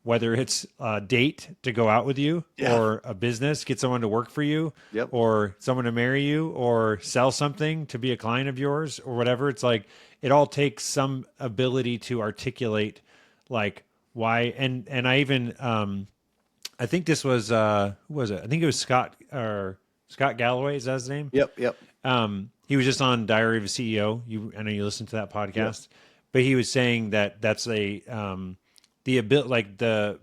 whether it's a date to go out with you, or a business, get someone to work for you, or someone to marry you, or sell something to be a client of yours, or whatever. It's like, it all takes some ability to articulate like why. And I even, I think this was, who was it? I think it was Scott Galloway. Is that his name? Yep. He was just on Diary of a CEO. I know you listened to that podcast, but he was saying that that's the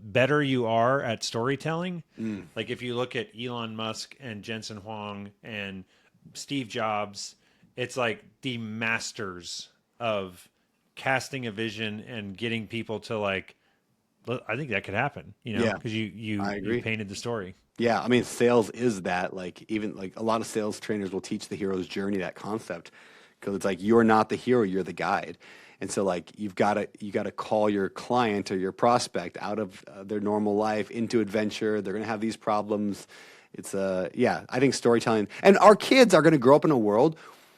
better you are at storytelling. Like if you look at Elon Musk and Jensen Huang and Steve Jobs, it's like the masters of casting a vision and getting people to like, I think that could happen, because you painted the story. Yeah, I mean, sales is that. Like, even like a lot of sales trainers will teach the hero's journey, that concept, because it's like you're not the hero, you're the guide. And so like you got to call your client or your prospect out of their normal life into adventure. They're going to have these problems. It's I think storytelling, and our kids are going to grow up in a world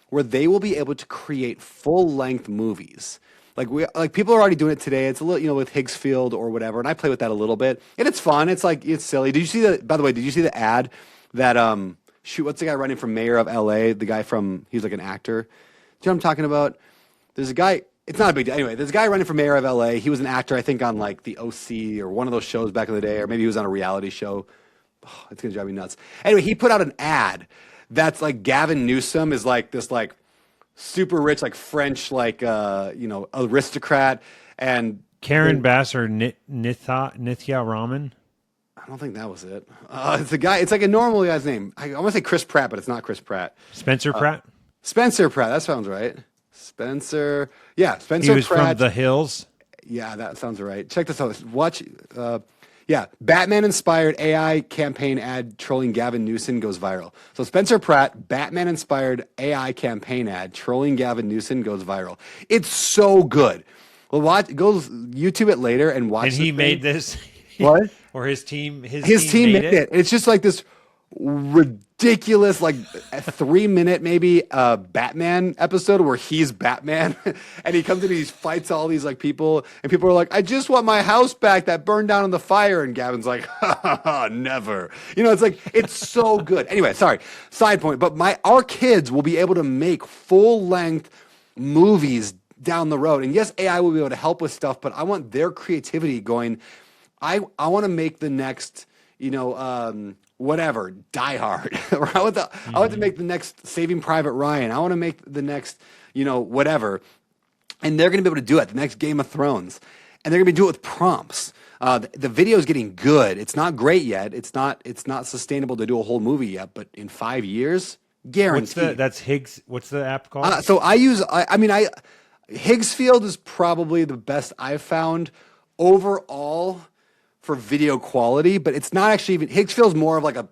where they will be able to create full-length movies. Like people are already doing it today. It's a little, with Higgsfield or whatever, and I play with that a little bit, and it's fun. It's like, it's silly. Did you see the? By the way, did you see the ad that what's the guy running for mayor of LA? The guy he's like an actor. Do you know what I'm talking about? There's a guy. It's not a big deal. Anyway, there's a guy running for mayor of LA. He was an actor, I think, on like the OC or one of those shows back in the day, or maybe he was on a reality show. Oh, it's gonna drive me nuts. Anyway, he put out an ad that's like Gavin Newsom is like this like super rich, like French, like aristocrat, and Karen Bass or Nithya Raman. I don't think that was it. It's a guy. It's like a normal guy's name. I want to say Chris Pratt, but it's not Chris Pratt. Spencer Pratt. Spencer Pratt. That sounds right. Spencer. Yeah, Spencer. He was Pratt. from The Hills. Yeah, that sounds right. Check this out. Watch. Batman-inspired AI campaign ad trolling Gavin Newsom goes viral. So Spencer Pratt, Batman-inspired AI campaign ad trolling Gavin Newsom goes viral. It's so good. Well, YouTube it later and watch. And he made this. What? Or his team made it. It's just like this ridiculous, like a 3-minute maybe Batman episode where he's Batman and he comes in and he fights all these like people, and people are like, I just want my house back that burned down in the fire, and Gavin's like, ha, ha, ha, never. It's like, it's so good. Anyway, sorry, side point, but our kids will be able to make full-length movies down the road, and yes, AI will be able to help with stuff, but I want their creativity going. I want to make the next whatever, Die Hard. I want to make the next Saving Private Ryan. I want to make the next, whatever. And they're going to be able to do it. The next Game of Thrones. And they're going to do it with prompts. The video is getting good. It's not great yet. It's not sustainable to do a whole movie yet. But in 5 years, guaranteed. That's Higgs. What's the app called? So I use. Higgsfield is probably the best I've found overall for video quality, but it's not actually even. Higgsfield's more of like a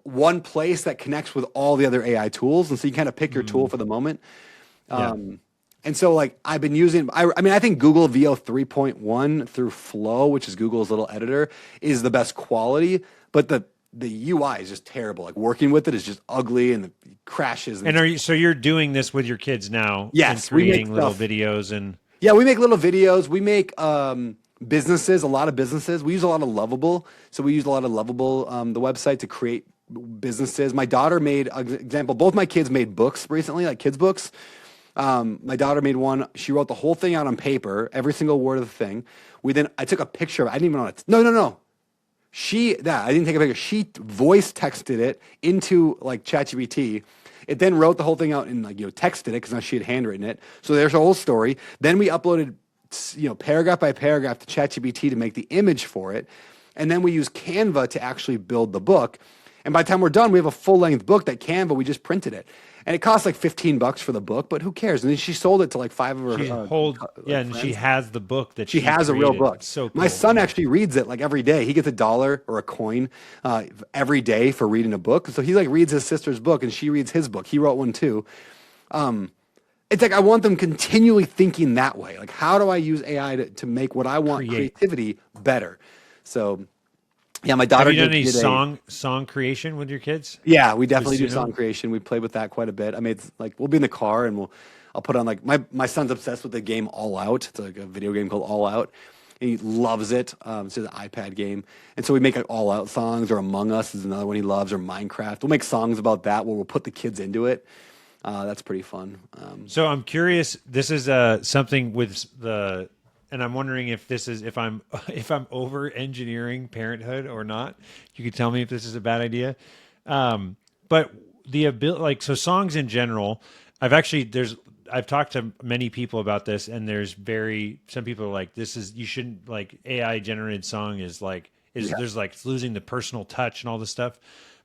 one place that connects with all the other AI tools, and so you kind of pick your tool for the moment. And so like I've been using. I think Google VO 3.1 through Flow, which is Google's little editor, is the best quality, but the UI is just terrible. Like working with it is just ugly and it crashes. And you're doing this with your kids now? Yes, and creating little videos and. Yeah, we make little videos. We make businesses, a lot of businesses. We use a lot of Lovable. So we use a lot of Lovable, the website, to create businesses. My daughter made, example, both my kids made books recently, like kids' books. My daughter made one. She wrote the whole thing out on paper, every single word of the thing. I took a picture of it. I didn't even know it. No. I didn't take a picture. She voice texted it into like ChatGPT. It then wrote the whole thing out and texted it because now she had handwritten it. So there's a whole story. Then we uploaded, paragraph by paragraph to ChatGPT to make the image for it. And then we use Canva to actually build the book. And by the time we're done, we have a full-length book that Canva, we just printed it. And it costs like $15 for the book, but who cares? And then she sold it to like 5 of her and she has the book that she has created. A real book. It's so cool. My son actually reads it like every day. He gets $1 or a coin every day for reading a book. So he like reads his sister's book and she reads his book. He wrote one too. It's like I want them continually thinking that way. Like, how do I use AI to make what I want, creativity, better? So yeah, my daughter. Have you done any song creation with your kids? Yeah, we definitely do song creation. We play with that quite a bit. I made we'll be in the car and I'll put on like my son's obsessed with the game All Out. It's like a video game called All Out. And he loves it. It's an iPad game. And so we make like All Out songs, or Among Us is another one he loves, or Minecraft. We'll make songs about that where we'll put the kids into it. That's pretty fun. So I'm curious, this is something with and I'm wondering if I'm over engineering parenthood or not. You could tell me if this is a bad idea. But the ability, so songs in general, I've talked to many people about this, and some people are like, you shouldn't, like, AI generated song there's like, it's losing the personal touch and all this stuff.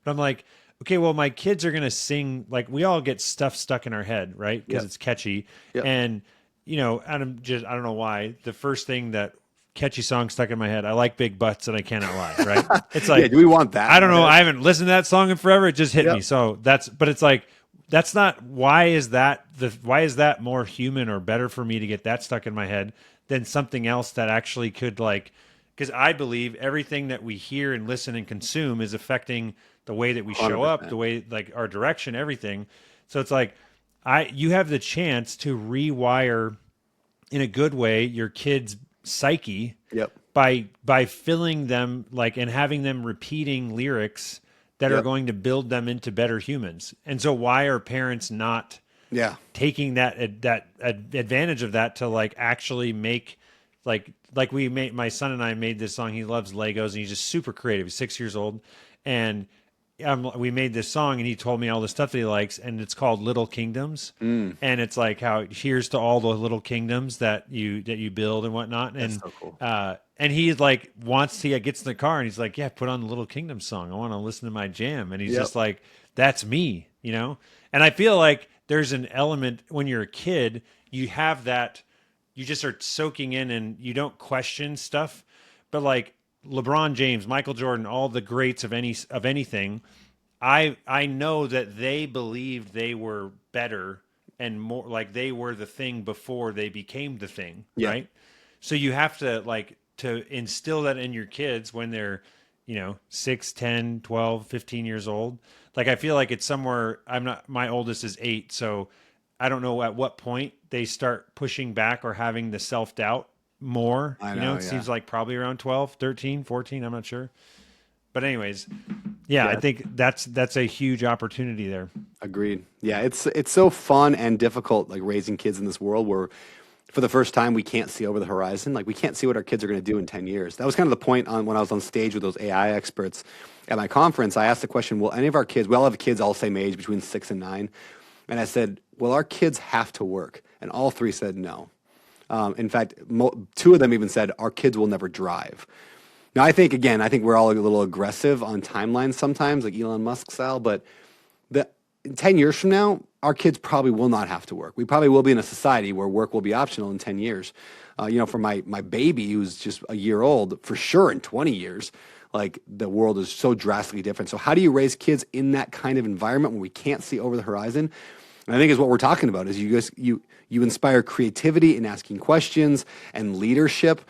But I'm like, okay, well, my kids are going to sing, like, we all get stuff stuck in our head, right? Because it's catchy. Yep. And, I don't know why. The first thing that catchy song stuck in my head, I like big butts and I cannot lie, right? It's like, do we want that? I don't know. I haven't listened to that song in forever. It just hit me. So but it's like, that's not, why is that more human or better for me to get that stuck in my head than something else that actually could, like, because I believe everything that we hear and listen and consume is affecting the way that we show 100%. Up, the way, like, our direction, everything. So it's like, you have the chance to rewire in a good way your kids' psyche by filling them, like, and having them repeating lyrics that are going to build them into better humans. And so why are parents not taking that advantage of that to, like, actually make, like my son and I made this song. He loves Legos and he's just super creative. He's 6 years old. And we made this song and he told me all the stuff that he likes, and it's called Little Kingdoms. And it's like, how here's to all the little kingdoms that you build and whatnot. And that's so cool. And he like he gets in the car and he's like, yeah, put on the Little Kingdom song. I want to listen to my jam. And he's just like, that's me, And I feel like there's an element when you're a kid, you have that, you just are soaking in and you don't question stuff. But like LeBron James, Michael Jordan, all the greats of anything, I know that they believed they were better and more, like they were the thing before they became the thing, right? So you have to instill that in your kids when they're 6, 10, 12, 15 years old. Like, I feel like it's somewhere, my oldest is 8, so I don't know at what point they start pushing back or having the self-doubt more. It seems like probably around 12, 13, 14, I'm not sure. But anyways, I think that's a huge opportunity there. Agreed. Yeah, it's so fun and difficult, like, raising kids in this world where for the first time we can't see over the horizon. Like, we can't see what our kids are going to do in 10 years. That was kind of the point when I was on stage with those AI experts at my conference. I asked the question, will any of our kids, we all have kids all the same age, between 6 and 9. And I said, will our kids have to work? And all 3 said no. In fact, 2 of them even said, our kids will never drive. Now, I think we're all a little aggressive on timelines sometimes, like Elon Musk style, but 10 years from now, our kids probably will not have to work. We probably will be in a society where work will be optional in 10 years. For my baby, who's just a year old, for sure in 20 years, like, the world is so drastically different. So how do you raise kids in that kind of environment when we can't see over the horizon? And I think is what we're talking about is you inspire creativity in asking questions and leadership,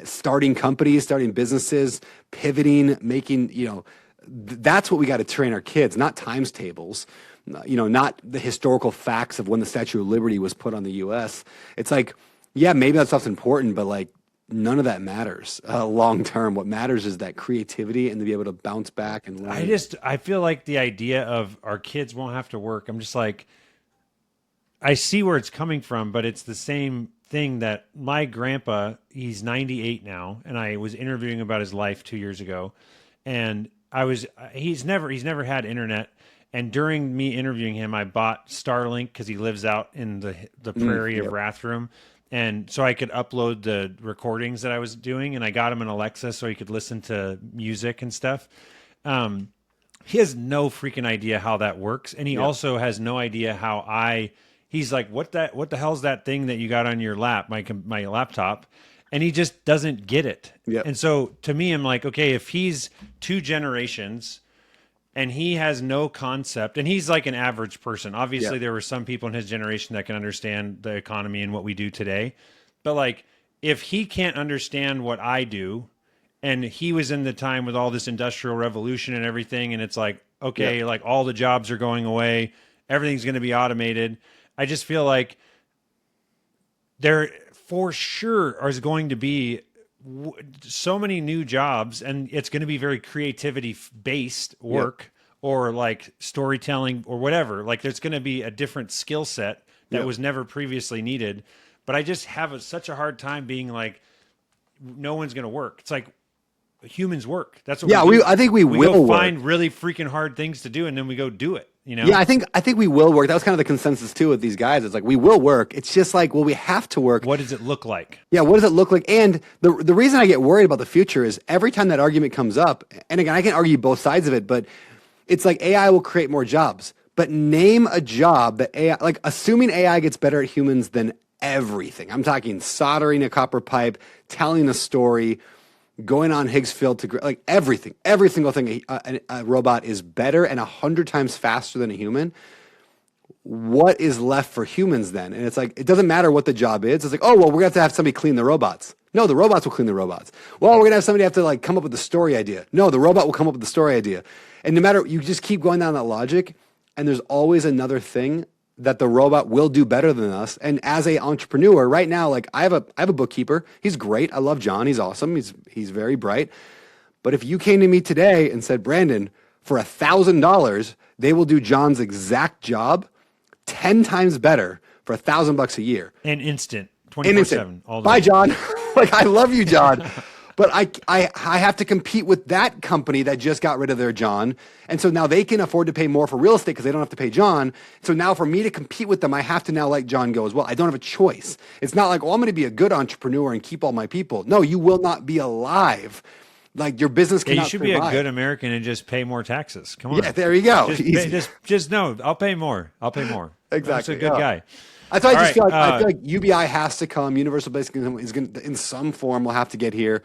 starting companies, starting businesses, pivoting, making, that's what we got to train our kids, not times tables, not the historical facts of when the Statue of Liberty was put on the U.S. It's like, yeah, maybe that stuff's important, but, like, none of that matters long term. What matters is that creativity and to be able to bounce back and learn. I feel like the idea of our kids won't have to work. I'm just like, I see where it's coming from, but it's the same thing that my grandpa, he's 98 now, and I was interviewing about his life 2 years ago, and he's never had internet. And during me interviewing him, I bought Starlink because he lives out in the prairie of Rathdrum. And so I could upload the recordings that I was doing, and I got him an Alexa so he could listen to music and stuff. He has no freaking idea how that works. And he also has no idea how he's like, what the hell's that thing that you got on your lap, my laptop? And he just doesn't get it. Yep. And so to me, I'm like, okay, if he's 2 generations and he has no concept, and he's like an average person. Obviously, there were some people in his generation that can understand the economy and what we do today. But like, if he can't understand what I do, and he was in the time with all this industrial revolution and everything, and it's like, okay, like all the jobs are going away, everything's going to be automated. I just feel like there for sure is going to be so many new jobs, and it's going to be very creativity based work or like storytelling or whatever. Like there's going to be a different skill set that was never previously needed. But I just have such a hard time being like, no one's going to work. It's like humans work. That's what we do. I think we will go work. find really freaking hard things to do, and then we go do it. You know? Yeah, I think we will work. That was kind of the consensus too with these guys. It's like we will work. It's just like, well, we have to work. What does it look like? Yeah, what does it look like? And the reason I get worried about the future is every time that argument comes up, and again, I can argue both sides of it, but it's like AI will create more jobs. But name a job that AI, like assuming AI gets better at humans than everything. I'm talking soldering a copper pipe, telling a story, going on Higgs field to like everything, every single thing. A robot is better and 100 times faster than a human. What is left for humans then? And it's like, it doesn't matter what the job is. It's like, oh, well, we're going to have somebody clean the robots. No, the robots will clean the robots. Well, we're going to have somebody have to like come up with the story idea. No, the robot will come up with the story idea. And no matter, you just keep going down that logic, and there's always another thing that the robot will do better than us. And as a entrepreneur right now, like I have a bookkeeper. He's great. I love John. He's awesome. He's very bright. But if you came to me today and said, Brandon, for $1,000, they will do John's exact job 10 times better for $1,000 a year. And instant, 24/7. All Bye, John. Like, I love you, John. But I have to compete with that company that just got rid of their John. And so now they can afford to pay more for real estate because they don't have to pay John. So now for me to compete with them, I have to now let John go as well. I don't have a choice. It's not like, oh, I'm going to be a good entrepreneur and keep all my people. No, you will not be alive. Like your business cannot you should survive. be a good American and just pay more taxes. Come on. Yeah, there you go. Just no, I'll pay more. I'll pay more. Exactly. That's a good guy. That's why I feel like UBI has to come. Universal basic income is going to, in some form, will have to get here,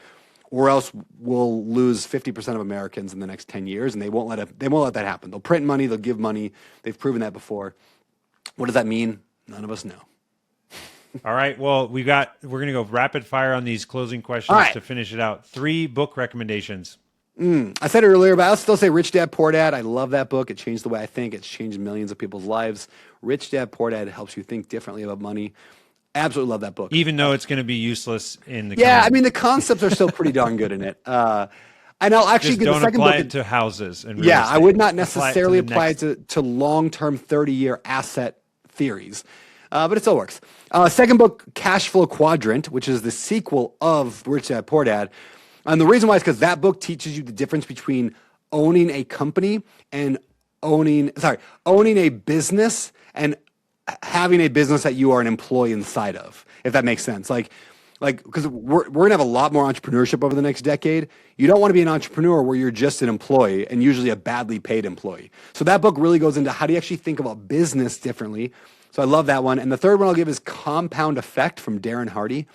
or else we'll lose 50% of Americans in the next 10 years, and they won't let that happen. They'll print money, they'll give money. They've proven that before. What does that mean? None of us know. All right. Well, we're going to go rapid fire on these closing questions to finish it out. 3 book recommendations. I said it earlier, but I'll still say Rich Dad, Poor Dad. I love that book. It changed the way I think. It's changed millions of people's lives. Rich Dad, Poor Dad helps you think differently about money. Absolutely love that book. Even though it's going to be useless in the I mean, the concepts are still pretty darn good in it. And I'll actually just get the don't second apply book. it to houses and real Yeah, estate. I would not necessarily apply it it to long-term 30-year asset theories, but it still works. Second book, Cash Flow Quadrant, which is the sequel of Rich Dad, Poor Dad. And the reason why is because that book teaches you the difference between owning a company and owning a business and having a business that you are an employee inside of, if that makes sense. Like, because we're going to have a lot more entrepreneurship over the next decade. You don't want to be an entrepreneur where you're just an employee and usually a badly paid employee. So that book really goes into how do you actually think about business differently. So I love that one. And the third one I'll give is Compound Effect from Darren Hardy.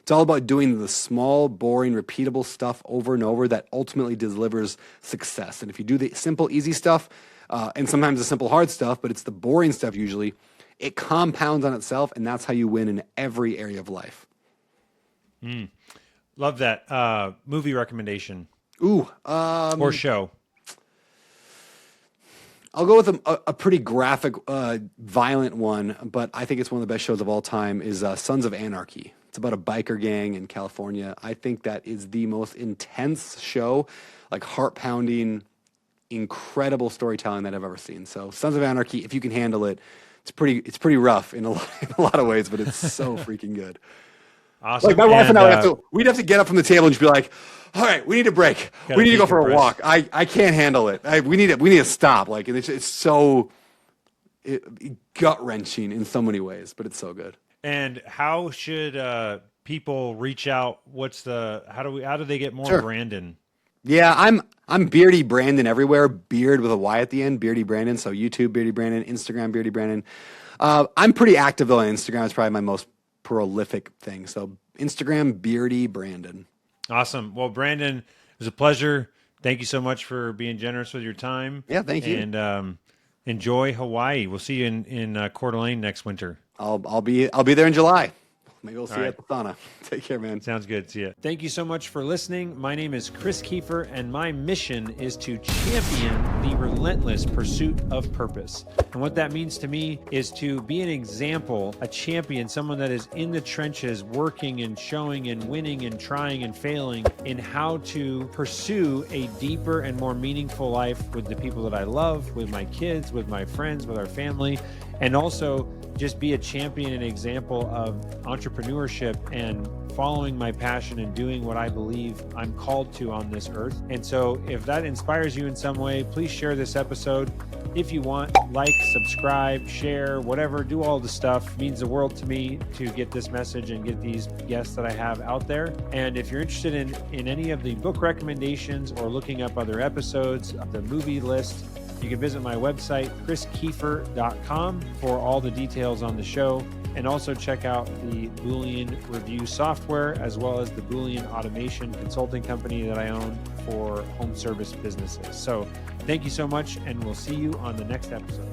It's all about doing the small, boring, repeatable stuff over and over that ultimately delivers success. And if you do the simple, easy stuff, and sometimes the simple, hard stuff, but it's the boring stuff usually, it compounds on itself, and that's how you win in every area of life. Love that. Movie recommendation. Ooh. Or show. I'll go with a pretty graphic, violent one, but I think it's one of the best shows of all time is Sons of Anarchy. It's about a biker gang in California. I think that is the most intense show, like heart-pounding, incredible storytelling that I've ever seen. So Sons of Anarchy, if you can handle it, it's pretty rough in a lot of ways, but it's so freaking good. Awesome. Like my wife and I we'd have to get up from the table and just be like, all right, we need a break. We need to go for a walk. I can't handle it. We need to stop. Like it's so gut wrenching in so many ways, but it's so good. And how should people reach out? How do they get more Brandon? Yeah, I'm Beardy Brandon everywhere. Beard with a Y at the end. Beardy Brandon. So YouTube Beardy Brandon, Instagram Beardy Brandon. I'm pretty active though on Instagram. It's probably my most prolific thing. So Instagram Beardy Brandon. Awesome. Well, Brandon, it was a pleasure. Thank you so much for being generous with your time. Yeah, thank you. And enjoy Hawaii. We'll see you in Coeur d'Alene next winter. I'll be there in July. Maybe we'll see you at the sauna. Take care, man. Sounds good. See ya. Thank you so much for listening. My name is Chris Kiefer, and my mission is to champion the relentless pursuit of purpose. And what that means to me is to be an example, a champion, someone that is in the trenches, working and showing and winning and trying and failing in how to pursue a deeper and more meaningful life with the people that I love, with my kids, with my friends, with our family, and also just be a champion and example of entrepreneurship and following my passion and doing what I believe I'm called to on this earth. And so if that inspires you in some way, please share this episode. If you want, like, subscribe, share, whatever, do all the stuff. It means the world to me to get this message and get these guests that I have out there. And if you're interested in any of the book recommendations or looking up other episodes, the movie list, you can visit my website, chriskiefer.com, for all the details on the show, and also check out the Boolean review software, as well as the Boolean automation consulting company that I own for home service businesses. So thank you so much, and we'll see you on the next episode.